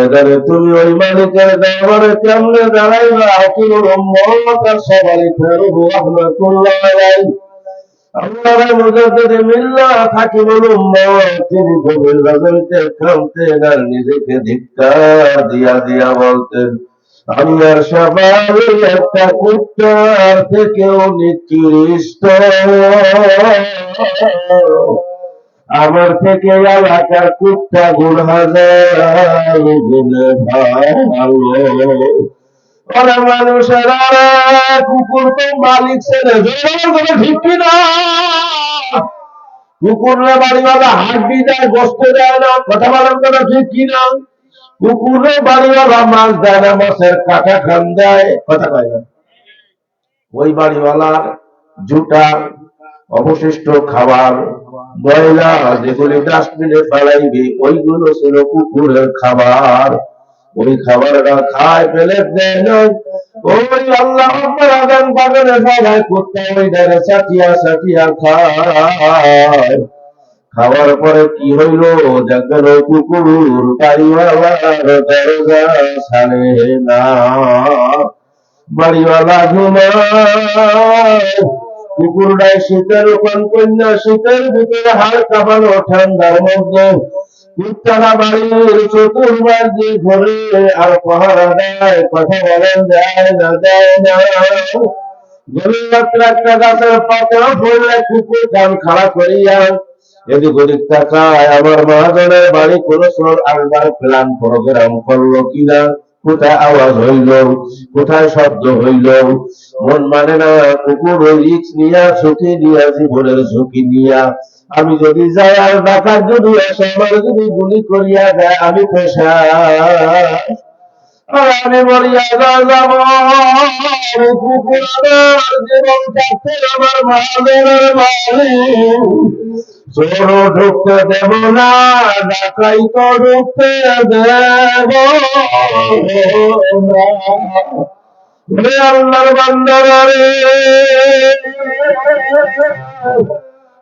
ময়দানে তুমি ওই মালিকের দরবারে কেমনে দাঁড়াইবা? হাকিমুল উম্মত আর সবারই ফেরবু রহমাতুল্লাহ আলাইহি আল্লাহর মুজাদ্দিদ মিল্লাত হাকিমুল উম্মত তিনি গভীর রাজনীতিতে কাঁদতেন আর নিজেকে ধিক্কার দিয়া দিয়া বলতেন, আমি আর সবাই একটা কুত্তার থেকেও নিকৃষ্ট, আমার থেকে এলাকার কুত্তা গুণ হাজার গুণে ভালো। ওরা মানুষেরা কুকুর তো মালিক ছেড়ে ঠিক কিনা? কুকুরে বাড়িওয়ালা হাড্ডি দেয়, গোস্ত দেয় না, কথা বলার কথা ঠিক কিনা? কুকুরে বাড়িওয়ালা মাছ দেয় না, মাছের কাটা খান দেয়, কথা কয় না। ওই বাড়িওয়ালার জুটা অবশিষ্ট খাবার ময়লা যেগুলি ডাস্টবিনে ফেলাইবে ওইগুলো ছিল কুকুরের খাবার। ওই খাবারটা খায় ফেলে দেয় না, ওই আল্লাহ আদান বাগানে ফেলায় কুত্তা ওই ধারে সাটিয়া সাটিয়া খায়। খাওয়ার পরে কি হইল? দেখবেন ওই কুকুর বাড়িওয়ালার দরজা ছাড়ে না, বাড়িওয়ালা ঘুমায়। কুকুরটাই শীতের রোপণ কন্যা, শীতের ভিতরে হাড় কাঁপানো ঠান্ডার মধ্যে কুত্তারা বাড়ির চতুর্বার দিয়ে ঘরে আর পাহারা দেয়, কথা বলেন দেয় না দেয় না। গভীর রাত্রে একটা গাছের পাতা পড়লে কুকুর কান খাড়া করিয়া এদিক ওদিক তাকায়, আমার মহাজনের বাড়ি কোন সোর আসবার প্ল্যান প্রোগ্রাম করলো কিনা, কোথায় আওয়াজ হইল, কোথায় শব্দ হইল, মন মানে না। কুকুর ওই রিক্স নিয়া, ঝুঁকি নিয়া, জীবনের ঝুঁকি নিয়া, আমি যদি যাই আর ডাকাত যদি আসে, আমার যদি গুলি করিয়া দেয়, আমি পেশা আমি মরিয়া যাব। কুকুর আমার জীবন থাকতে আমার মহাজনের বাড়ি চোর ঢুকতে দেব না, ডাকাই তো ঢুকতে দেব না। আল্লাহর বান্দারা রে,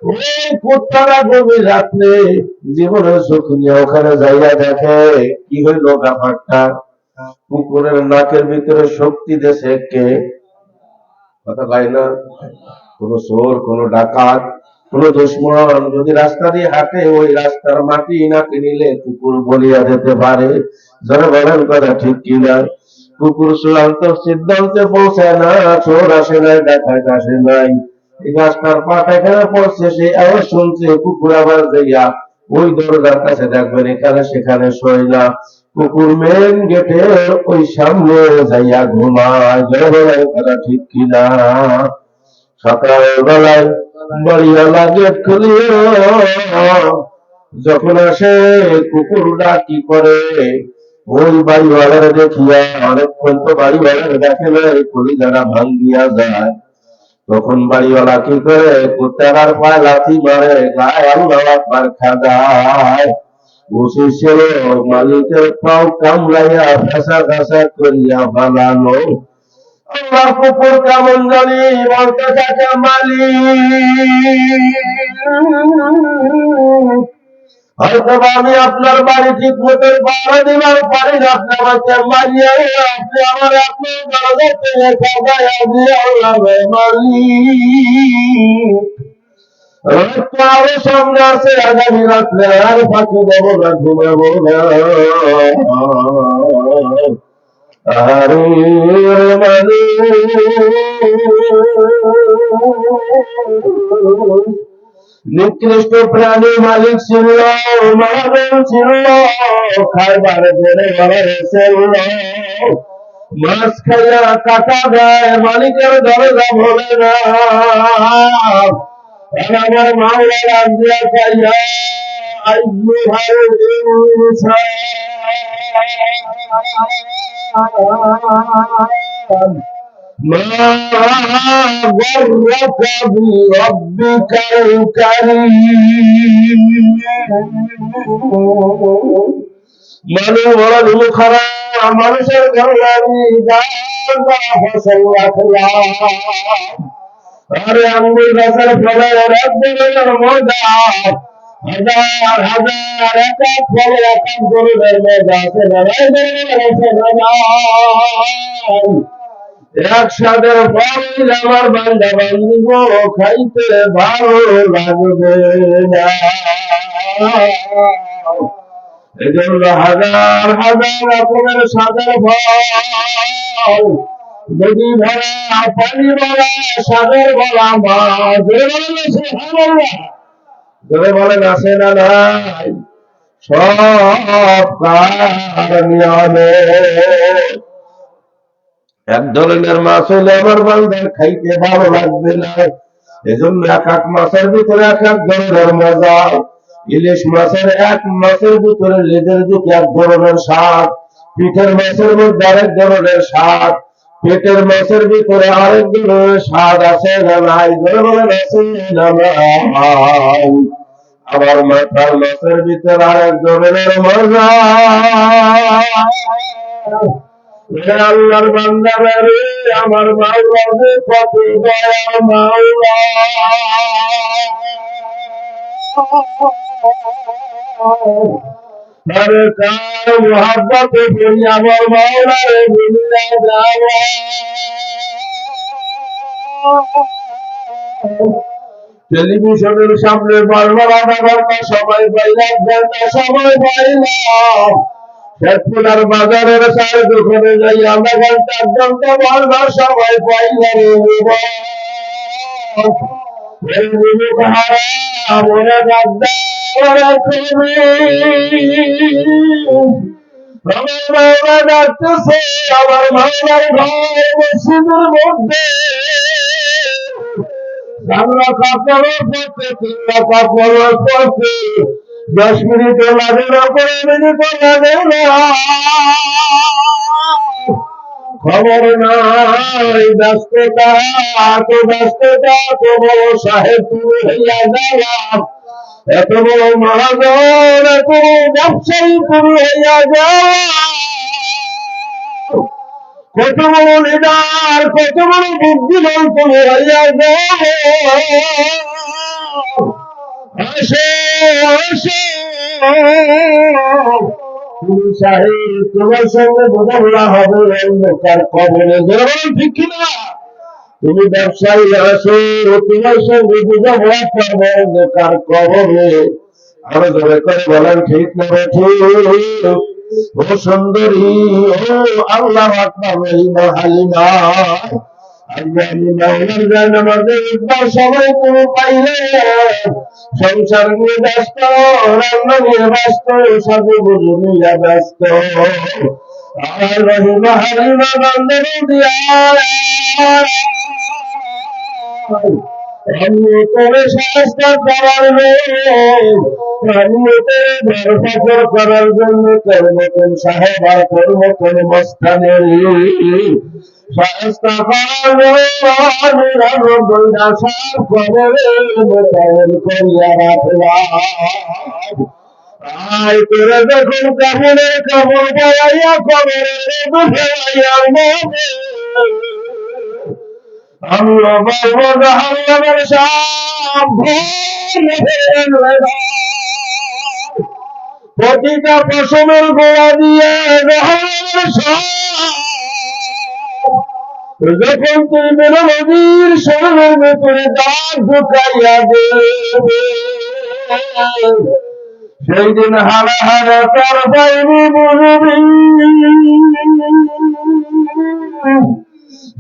ওই কুত্তারা গভীর রাত্রে জীবনের সুখ নিয়ে ওখানে যাইয়া দেখে কি হইল ব্যাপারটা। কুকুরের নাকের ভিতরে শক্তি দেশে কে, কথা কয় না। কোন চোর, কোন ডাকাত, কোন দুশ্মন যদি রাস্তা দিয়ে হাঁটে, ওই রাস্তার মাটি নাকে নিলে কুকুর বলিয়া যেতে পারে। যারা বলেন কথা ঠিক কিনা? কুকুর চূড়ান্ত সিদ্ধান্তে পৌঁছায় না, চোর আসে নাই, ডাকাত আসে নাই, এই রাস্তার পাট এখানে পড়ছে, সেই আওয়াজ শুনছে, কুকুর আবার যাইয়া ওই দরজার কাছে দেখবেন এখানে সেখানে শোয় না, কুকুর মেন গেটের ওই সামনে যাইয়া ঘুমায়। কথা ঠিক কিনা? সকাল বেলায় বাড়িওয়ালা গেট খুলিয়া যখন আসে, কুকুরটা কি করে, ওই বাড়িওয়ালার দেখিয়া অনেকক্ষণ তো বাড়িওয়ালার দেখে নাই, কলিজারা ভাঙ্গিয়া যায়। তখন বাড়িওয়ালা কি করে, কুত্তার পায়ে লাথি মারে, গায়ে আল্লাহু আকবার খাদায়। বসে ছিল মালিকের পাও কামড়াইয়া ফেসা ফেসা করিয়া বানানো। আমার কুকুর কেমন জানি বলতে থাকে, মালিক হয়তো আমি আপনার বাড়ি ঠিক মতো ভাড়া দিবার পারি না, আপনি আমাকে মারিয়া আপনি আমার আপনার দরজা থেকে খাবাইয়া দিয়ে আল্লাহ মালিক আরো সামনে আছে, আগামী রাত্রে আর ফাঁকি দেবো না, ঘুমাবো না। আরে নিকৃষ্ট প্রাণী মালিক ছিল, মহাজন ছিল, খাইবার ধরে ছিল, মাছ খাইয়া কাটা দেয়, মালিকের দরজা ভোলে না। আমার মাওলা রাজিয়া খাইয়া আইয়ুহাল ইনসান মা গররাকা বিরব্বিকাল কারীম। মানুষ বড় দিল খারাপ, মানুষের ঘরবাড়ি ফসল রাখলাম, আরে আঙ্গুল গাছের ফলে মজা, হাজার হাজার এক এক ফলে এক এক গরুদের মজা আছে না একসাথে ফল আমার বান্দা বান্দিব খাইতে ভালো লাগবে না এজন্য হাজার হাজার রকমের সাদা ফল নদী ভরা পানি ভরা সাগর ভরা মাছ ধরে বলেন আছে না নাই সব কার নিয়মে এক ধরনের মাছ হলে আমার বান্দার খাইতে ভালো লাগবে না এজন্য এক এক মাছের ভিতরে এক এক ধরনের মজা ইলিশ মাছের এক মাছের ভিতরে লেজের দিকে এক ধরনের স্বাদ পিঠের মাছের মধ্যে আরেক ধরনের স্বাদ পেটের মাছের ভিতরে আরেক ধরনের স্বাদ আছে না নাই ধরে বলেন আছে না নাই আমার মাথার মাছের ভিতরে আরেক ধরনের মজা আল্লাহর বান্দা রে আমার মাওলা যে কত দয়ার মাওলা আরে কার মুহাব্বতে পড়ি আমার মাওলা রে মিলিয়া যাওয়া টেলিভিশনের সামনে বারবার আধা ঘন্টা সময় পাইলাম ঘন্টা সময় পাইলাম শেখপুরার বাজারের চার দোকানে যাই আধা ঘন্টা এক ঘন্টা বারবার সময় পাইলাম আমার মাওলা ডাকতেছে আমার মাওলার ঘর মসজিদের মধ্যে আমরা কাপড়ের পথে তিনটা কাপড়ের পথে 10 মিনিট লাগে না 15 মিনিট লাগে না খবর নাই ব্যস্ততা এত বড় সাহেব তুমি হইয়া গেলাম এত বড় মহাজন এত ব্যবসায়ী তুমি হইয়া গেলাম কত বড় লিডার কত বড় বুদ্ধিমান তুমি হইয়া গেল আসে আসে তুমি সাহেব তোমার সঙ্গে বোঝাপড়া হবে অন্ধকার কবরে ঠিক কিনা তুমি ব্যবসায়ী আসো তোমার সঙ্গে বোঝাপড়া করবো অন্ধকার কবরে আরো জোরে করে বলেন ঠিক না ঠিক ও সুন্দরী ও আল্লাহ আকবার হালিমা আমি মাওলার গান আমাদের সবাই তুমি পাইলে সংসার নিয়ে ব্যস্ত রান্না নিয়ে ব্যস্ত সাজু বুঝু নিয়ে ব্যস্ত আর রহিমা হালিমা বান্ধব দিয়া আমি তোরে শাস্তা করার আমি তোরে ধরপাকড় করার জন্য তোর মতন সাহেব আর তোর মতন মস্তানের শাস্তা করার আমি বইরা সার করে মোতায়েন করিয়া রাখলাম আয় তোরা যখন কাপড়ের কাপড় পাইয়া কবরের ফেলাইয়া আমি বলবো জাহান্নামের প্রতিটা পশমের গোড়া দিয়ে যখন তুই মেরো নদীর শরীরের ভেতরে দাঁত ঢুকাইয়া দেবে সেই দিন হারা হারা তার পাইনি বুঝবি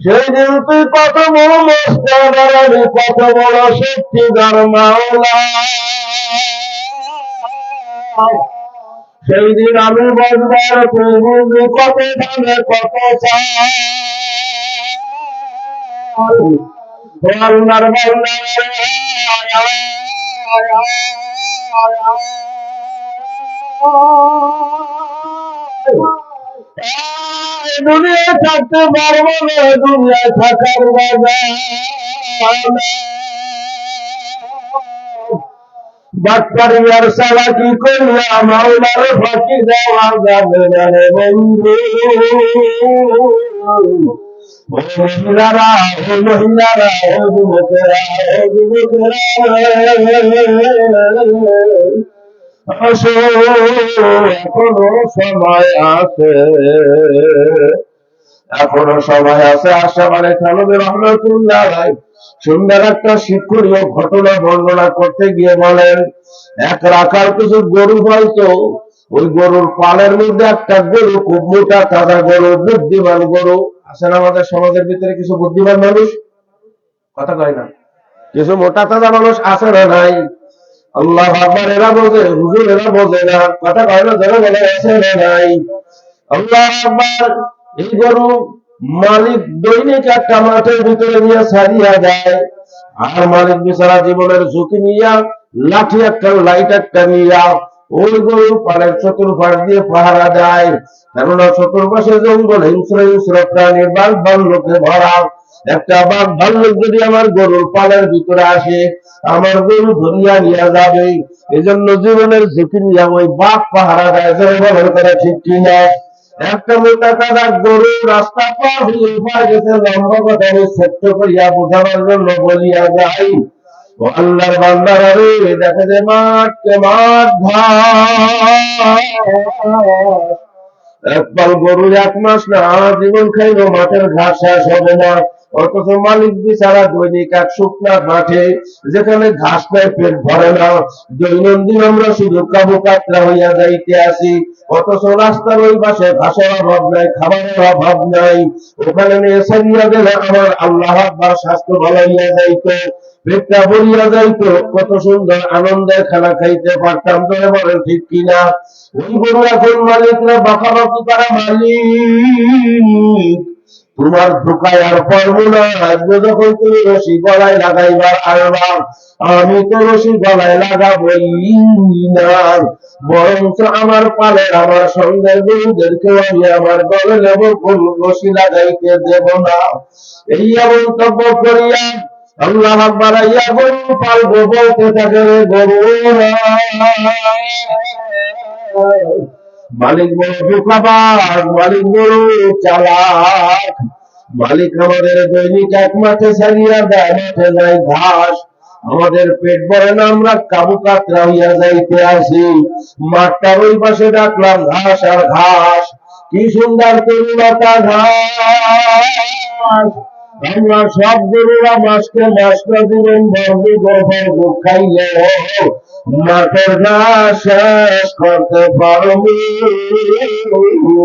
সেই দিন তুই কত বড় মস্তান আমি কত বড় শক্তিদার মাওলা সেই দিন আমি বলবার তুই বুঝবি কত দামে কত আল্লাহর দুনিয়া থাকতে পারবো না দুনিয়া থাকার বাটপারি আর চালাকি করিয়া মাওলার ফাঁকি দেওয়া যাবে না রে বন্ধু ও মহিলারা, ও মহিলারা, ও যুবকেরা, ও যুবকেরা, আসো, এখনো সময় আছে, এখনো সময় আছে। আশরাফ আলী থানভী রহমাতুল্লাহ আলাইহি সুন্দর একটা শিক্ষণীয় ঘটনা বর্ণনা করতে গিয়ে বলেন, এক রাখাল কিছু গরু পালতো, ওই গরুর পালের মধ্যে একটা গরু, খুব মোটা তাজা গরু, বুদ্ধিমান গরু। আছেন আমাদের সমাজের ভিতরে কিছু বুদ্ধিমান মানুষ, কথা কয় না, কিছু মোটা তাজা মানুষ আছে না নাই? আল্লাহ আকবার, এরা বোঝে, হুজুর এরা বোঝে না, কথা কয় না, যারা বলে আছে না নাই? আল্লাহ আকবার। এই গরু মালিক দৈনিক একটা মাঠের ভিতরে নিয়ে ছাড়িয়া যায়, আর মালিক বেচারা জীবনের ঝুঁকি নিয়া লাঠি একটা, লাইট একটা নিয়া ওই গরু পাড়ের চতুর্পাশ দিয়ে পাহারা দেয়, কেননা চতুর্পাশে জঙ্গল, হিংস্র হিংস্র প্রাণীর বাঘ ভাল্লুকে ভরা। একটা বাঘ ভাল্লুক যদি আমার গরুর পালের ভিতরে আসে, আমার গরু ধরিয়া নিয়ে যাবে, এজন্য জীবনের ঝুঁকি নিয়ে ওই বাঘ পাহারা দেয়। ব্যবহার করে ঠিক কিনা? একটা মোটা তাজা গরু রাস্তা পার হয়ে পার গেছে, লম্বা কথা আমি ছোট্ট করিয়া বোঝানোর জন্য বলিয়া যাই। ও আল্লাহর বান্দারা রে, দেখে যে মাঠকে মাঠ ঘাস, একবার গরু 1 মাস না জীবন খাইলো মাঠের ঘাস শেষ হবে না, অথচ মালিক বিচারা দৈনিক এক শুকনা মাঠে, যেখানে ঘাস নাই, পেট ভরে না, দৈনন্দিন আমরা শুধু কাবু কাতরা হইয়া যাইতে আসি, অথচ রাস্তার ওই পাশে ঘাসের অভাব নাই, খাবারের অভাব নাই, ওখানে নিয়ে সারিয়া গেলে আমার আল্লাহ আকবার স্বাস্থ্য ভালো হইয়া যাইতো, পেটটা ভরিয়া যাইতো, কত সুন্দর আনন্দের খানা খাইতে পারতাম। ধরে বলেন ঠিক কিনা? ওই গরু এখন মালিকরা বাঁকাবাকি করা, মালিক তোমার ধোকায় আর পারবো না, আজকে যখন তুমি রশি গলায় লাগাইবার আরবা, আমি তো রশি গলায় লাগাবই না, বরঞ্চ আমার পালের, আমার সঙ্গের গরুদেরকেও আমি আমার দলে নেব, কোন রশি লাগাইতে দেব না। এই মন্তব্য করিয়া আল্লাহ বাড়াইয়া গরু পালবো বলতে থাকে, গরু মালিক বড় ধোঁকাবাজ, মালিক বড় চালাক, মালিক আমাদের দৈনিক এক মাঠে ছাড়িয়া দেয়, মাঠে যায় ঘাস, আমাদের পেট ভরে না, আমরা কাবু কাতরা হইয়া যাইতে আসি, মাঠটার ওই পাশে ডাকলাম ঘাস আর ঘাস, কি সুন্দর তরুণতা ঘাস। আমরা সব গরুরা মাসকে মাসটা জীবন ভরবো খাইলে মাঠের ঘাস শেষ করতে পারবো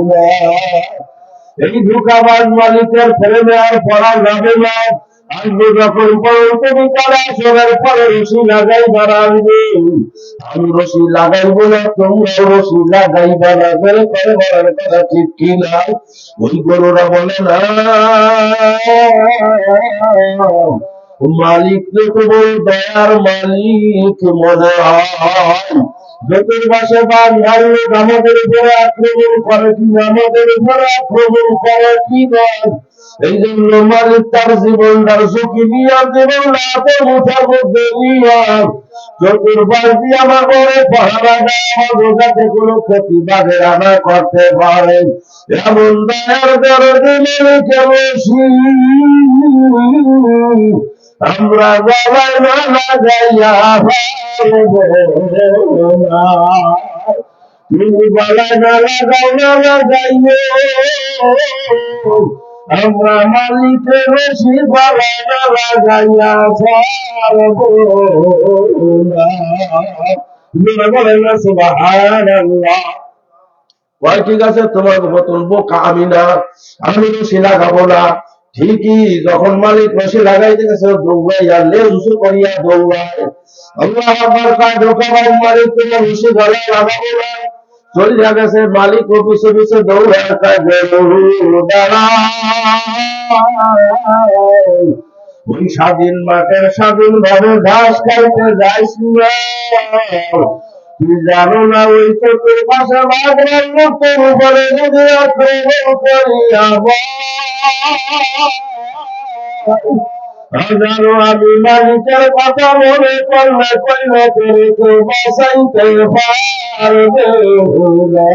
না। এই ধোঁকাবাজ মালিকের ফেলে আর পড়া যাবে না। আসবে যখন পরন্ত বিকালে আসরের পরে রশি লাগাইবার আসবে, আমি রশি লাগাইবো না, তোমরা রশি লাগাইবা না, করে করে বলার কথা ঠিক কিনা? ওই গরুরা বলে না, মালিক তো তোমার দয়ার মালিক মনে হয়, চতুর্পাশে বাঘ ভাল্লুক আমাদের উপরে আক্রমণ করে কি, আমাদের উপরে আক্রমণ করে কি নয়, এই জন্য মালিক তার জীবনটার ঝুঁকি নিয়ে, জীবন রাতে মুঠার মধ্যে নিয়ে চতুর্পাশ দিয়ে আমার ঘরে পাহারা দেয়, আমার যাতে কোনো ক্ষতি বাঘেরা না করতে পারে, এমন দয়ার দরদে মালিকে বসি আমরা গলায় না লাগাইয়া পারবো না, তুমি গলায় না লাগাই না লাগাইও, আমরা মালিকের রশি গলায় না লাগাইয়া পারবো না। বলেন না সুবহানাল্লাহ। ঠিক আছে, তোমার মতন বোকা আমি না, আমি রশি লাগাবো না। ঠিকই যখন মালিক রশি লাগাইতে গেছে, দৌড়াইয়া লেজ উঁচু করিয়া দৌড়ায়, আল্লাহ আকবার কয়, ধোঁকাবাজ মালিক, তোমার রশি গলায় লাগাবো না। চলে গেছে মালিক ও পিছে পিছে দৌড়ায়, কয় গরু দাঁড়া, ওই স্বাধীন মাঠের স্বাধীন ভাবে ঘাস খাইতে যাইস না, তুই জানো না ওই চতুর্পাশে বাঘ ভাল্লুক তোর উপরে যদি আক্রমণ করিয়া জানো, আমি মালিকের কথা মনে করলে কইলে করে কেউ বাঁচাইতে পারবে না।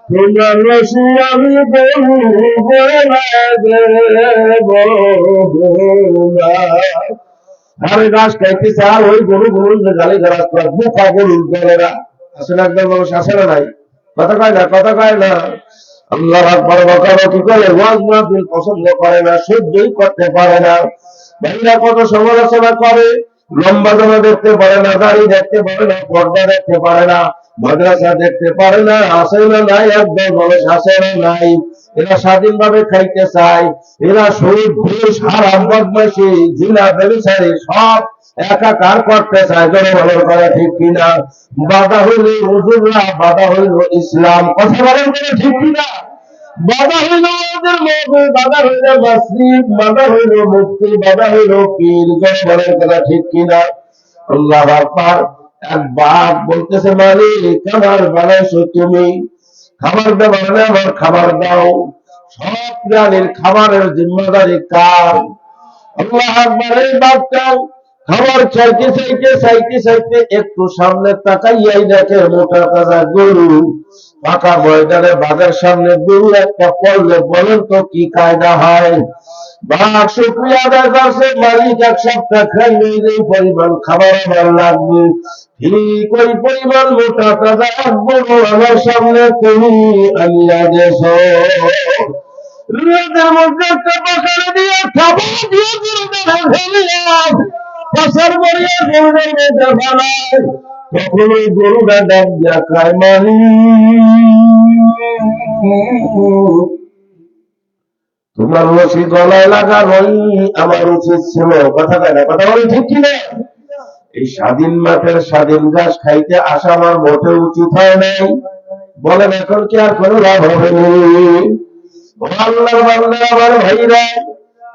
তোমার রশি আমি আরে ঘাস খাইতেছে আর ওই গরু গরু গালি গালাজ করে মুখা গরু গলেরা আসলে একদম মানুষ আসে না নাই কথা কয় না কথা কয় না আল্লাহ আকবার বকাবকি করে ওয়াজ মাহফিল পছন্দ করে না সহ্যই করতে পারে না ভাইরা কত সমালোচনা করে লম্বা জামা দেখতে পারে না দাড়ি দেখতে পারে না পর্দা দেখতে পারে না মাদ্রাসা দেখতে পারে না আসে না নাই একদম মানুষ আসে না নাই এরা স্বাধীনভাবে খাইতে চায় এরা শরীর ঘুষ হারাম বদমাইশি জিনা ব্যভিচারী সব একাকার করতে চায় জনগণের করে ঠিক কিনা বাধা হইল হুজুররা বাধা হইল ইসলাম কথা বলেন ঠিক কিনা বাধা হইল ওদের মহফিল বাধা হইল মসজিদ বাধা হইল মুফতি বাধা হইল পীর জনগণের কথা ঠিক কিনা আল্লাহ আকবার এক বাপ বলতেছে মালিক আমার বানাইছো তুমি খাবার দেওয়ার না আমার খাবার দাও সব প্রাণীর খাবারের জিম্মাদারি কার আল্লাহ আকবার এই বাপটা খাবার চাইতে চাইতে চাইতে চাইতে একটু সামনে তাকাইয়াই দেখে মোটা তাজা গরু ফাঁকা ময়দানে বাঘের সামনে গরু একটা পড়লে বলেন তো কি কায়দা হয় বাঘ শুক্রিয়া আদায় করছে মালিক এক সপ্তাহ খাইলে এই পরিমাণ খাবার আমার লাগবে ঠিক ওই পরিমাণ মোটা তাজা এক গরু আমার সামনে তুমি আনিয়া দেশ রোদের মধ্যে একটা পাশারে দিয়ে খাবার দিয়ে গরুটা পাশার মরিয়া গরুদের মধ্যে বানায় তখন ওই গরুটা ডাক দিয়া খায় মানি তোমার রশি গলায় লাগানোই আমার উচিত ছিল কথা কয় না কথা বলে ঠিক কিনা এই স্বাধীন মাঠের স্বাধীন ঘাস খাইতে আসা আমার মোটে উচিত হয় নাই বলেন এখন কি আর কোনো লাভ হবে আল্লাহর বান্দারা আমার ভাইরা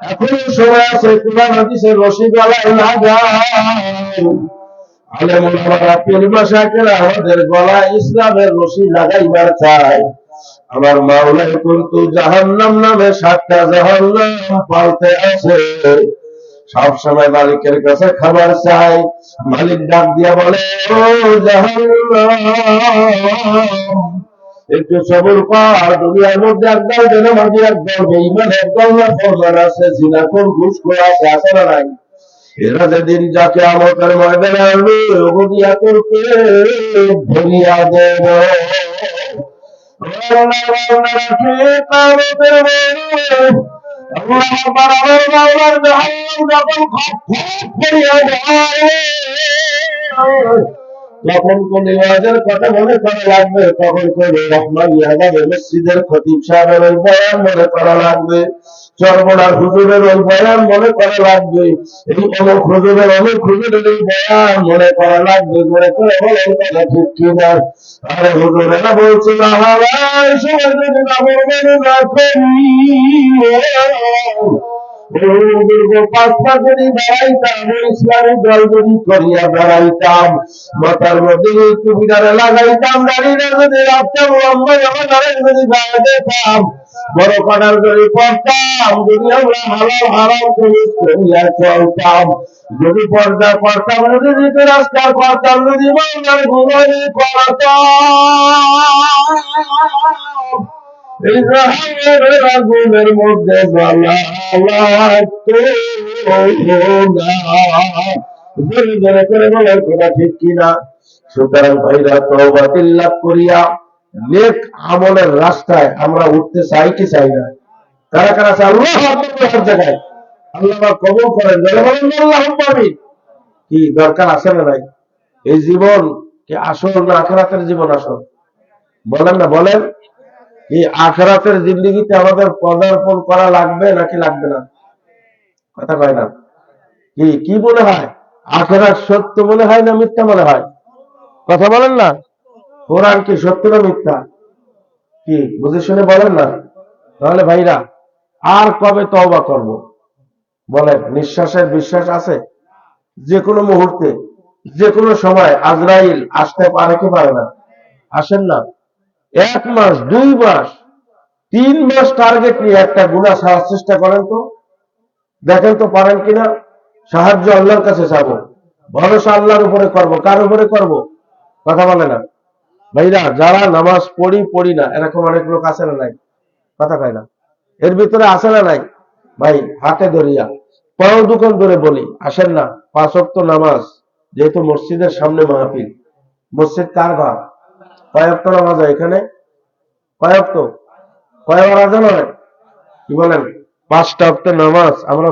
এখনো সময় আছে কোরআন হাদিসের রশি গলায় লাগায় আলেম ওলামারা পীর মাশায়েখরা আমাদের গলায় ইসলামের রশি লাগাইবার চায় আমার মাওলাই কিন্তু জাহান্নাম নামে 7টা জাহান্নাম পালতে আছে সব সময় মালিকের কাছে খাবার চাই মালিক ডাক দিয়া বলে ও জাহান্নাম একটু সবর কর দুনিয়ার মধ্যে একদল জনমাঝি একদল বেঈমান একদল নাফরমান আছে জিনাখোর ঘুষখোর আছে আছে না নাই এরা যেদিন যাকে আমাদের ময়দানে আনবে ওগদিয়া করতে ধরিয়া দেব তখন কোন ওয়াজের কথা মনে করা লাগবে তখন কোন রহমান ইয়াদাবের মসজিদের খতিব সাহেবের ওই বয়ান মনে করা লাগবে চরমনার হুজুরের ওই বয়ান মনে করা লাগবে এই অমুক হুজুরের অমুক হুজুরের এই বয়ান মনে করা লাগবে মনে করে বলেন কথা ঠিক কিনা আরে হুজুরেরা বলছে না হারাই সময় যদি না বলবেন না করি পাঁচটা যদি বেড়াইতাম ইসলামী দল যদি করিয়া বেড়াইতাম মাথার মধ্যে টুপিটারে লাগাইতাম দাঁড়িয়ে যদি রাখতাম লম্বা যদি গায়ে দিতাম বড় কটার যদি পড়তাম যদি আমরা হালাল হারাম করিয়া চলতাম যদি পর্দা করতাম যদি দিতে রাস্তা করতাম যদি বাংলার গুণারি করতাম ইসরায়েলের আগুনের মধ্যে জোরে জোরে করে বলার কথা ঠিক কিনা সুতরাং ভাইরা তওবা তিল্লাত করিয়া নেক আমলের রাস্তায় আমরা উঠতে চাই কি চাই না কারা কারা চাই আল্লাহ সব জায়গায় আল্লাহ কবুল করেন জোরে বলেন আল্লাহুম্মা আমিন কি দরকার আছে না নাই এই জীবন কি আসল না আখিরাতের জীবন আসল বলেন না বলেন এই আখিরাতের জিন্দেগিতে আমাদের পদার্পণ করা লাগবে নাকি লাগবে না কথা কয় না কি মনে হয় আখিরাত সত্য মনে হয় না মিথ্যা মনে হয় কথা বলেন না কোরআন কি সত্য না মিথ্যা কি বুঝে শুনে বলেন না তাহলে ভাইরা আর কবে তওবা করব বলেন নিঃশ্বাসের বিশ্বাস আছে যে কোনো মুহূর্তে যে কোনো সময় আজরাইল আসতে পারে কি পারে না আসেন না 1 মাস 2 মাস 3 মাস টার্গেট নিয়ে একটা গুনাহ ছাড়ার চেষ্টা করেন তো দেখেন তো পারেন কিনা সাহায্য আল্লাহর কাছে চাবো, ভরসা আল্লাহর উপরে করব। কার উপরে করব? কথা বলে না ভাইরা। যারা নামাজ পড়ি না এরকম অনেক লোক আছে না নাই? কথা কয় না। এর ভিতরে আছে না নাই? ভাই হাতে ধরিয়া পাও দোকান ধরে বলি, আসেন না 5 ওয়াক্ত নামাজ, যেহেতু মসজিদের সামনে মাহফিল। মসজিদ কার ঘর? কয় ওয়াক্ত নামাজ হয় এখানে? কয় ওয়াক্ত? কয়বার আজান হয়? কি বলেন? 5টা ওয়াক্ত নামাজ। আমরা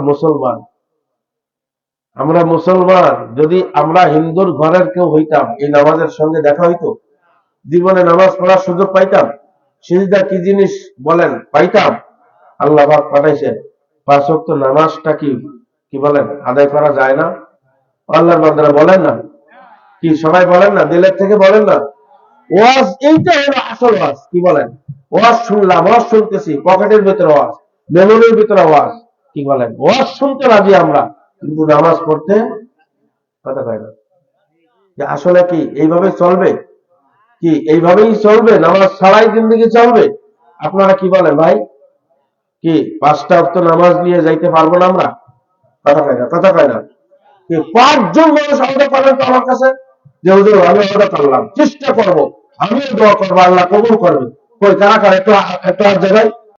মুসলমান। যদি আমরা হিন্দুর ঘরের কেউ হইতাম, এই নামাজের সঙ্গে দেখা হইতো? জীবনে নামাজ পড়ার সুযোগ পাইতাম? সিজদা কি জিনিস বলেন পাইতাম? আল্লাহ পাক পাঠাইছেন। 5 ওয়াক্ত নামাজটা কি বলেন আদায় করা যায় না? আল্লাহর বান্দারা বলেন না? কি সবাই বলেন না? দিলের থেকে বলেন না? ওয়াজ এইটা হলো আসল ওয়াজ। কি বলেন? ওয়াজ শুনলাম, ওয়াজ শুনতেছি, পকেটের ভিতরে ওয়াজ, মেমোরির ভিতরে ওয়াজ। কি বলেন? ওয়াজ শুনতে রাজি আমরা, কিন্তু নামাজ পড়তে কথা কয় না। যে আসলে কি এইভাবে চলবে? কি এইভাবেই চলবে? নামাজ ছাড়াই জিন্দেগি চলবে? আপনারা কি বলেন ভাই? কি 5টা ওয়াক্ত নামাজ নিয়ে যাইতে পারবো না আমরা? কথা কয় না, কথা কয় না। কি 5 জন মানুষ আলাদা পারেন তো আমার কাছে, যে হুজুর আমি আলাদা করলাম, চেষ্টা করব, আমিও দোয়া করবো, আল্লাহ কবুল করবে। কই কারা কারা একটু একটু হাত জায়গায়